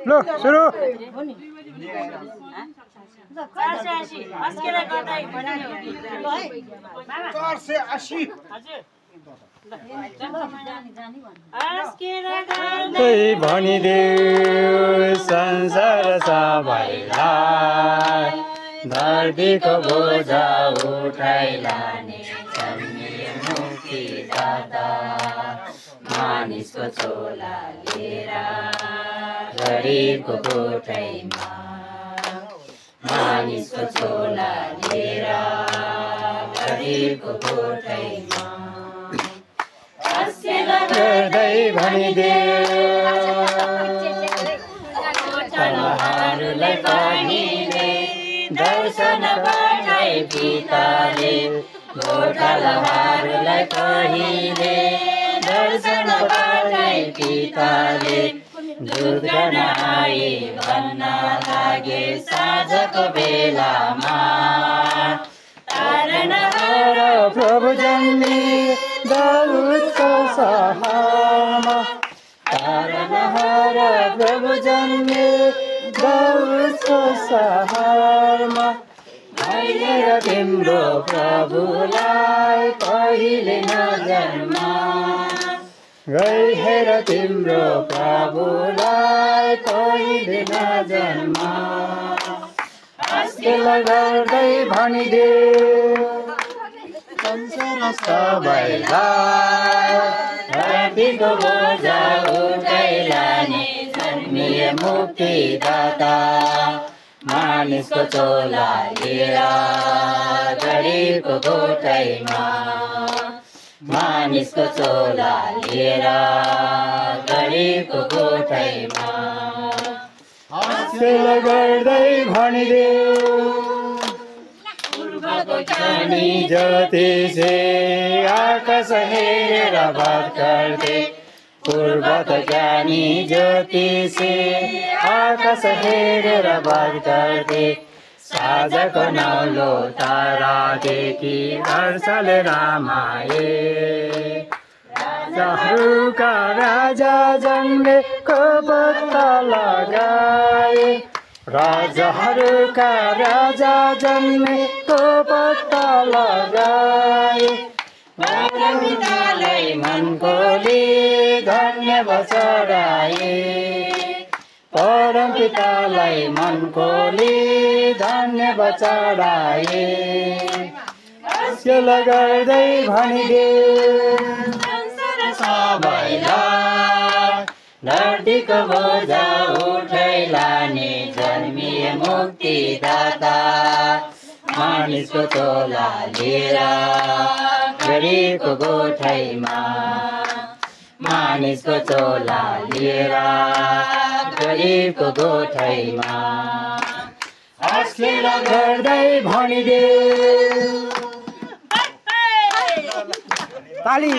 लो सुरु 480 त्यही भनिदेऊ संसार सबैलाई धरतीको बोझा उठाइ लाने मुक्तिदाता मानिसको चोला लिएर गरिबको गोठैमा मानिसको चोला लिएर गरिबको गोठैमा गर्दै भनिदेऊहरूलाई पानीले दर्शन पठाइ पिताले गोठालाहरूलाई कहिले दर्शन पठाइ पिताले दुध नआए भन्न लागे साँझको बेलामा तारनहार प्रभु जन्मे दाउदको सहरमा तारनहार प्रभु जन्मे दाउदको सहरमा हेर तिम्रो प्रभुलाई पहिले नजरमा हेर तिम्रो प्रभुलाई पहिले नजरमा आस्केल गर्दै भनिदेऊ संसार सबैलाई धरतीको बोझा उठाइ लाने जन्मिए मुक्तिदाता मानिसको चोला लिएर गरिबको गोठैमा मानिसको चोला लिएर गरिबको गोठैमा हास्यल गर्दै भनिदेऊ पूर्वको ज्ञानी ज्योतिषे आकाश हेरेर बात गर्थे पूर्वको ज्ञानी ज्योतिषे आकाश हेरेर बात गर्थे साँझको नौलो तारादेखि हर्षले रामाए राजाहरूका राजा जन्मेको पत्ता लगाए राजाहरूका राजा जन्मेको पत्ता लगाए परमपितालाई मनकोले धन्यवाद चढाए परमपितालाई मनकोले धन्यवाद चढाए हास्यल गर्दै भनिदेऊ सबैलाई धरतीको बोझा उठाइ लाने जन्मिए मुक्तिदाता मानिसको चोला लिएर गरिबको गोठैमा मानिसको चोला लिएर गरिबको गोठैमा हास्यल गर्दै भनिदेऊ ताली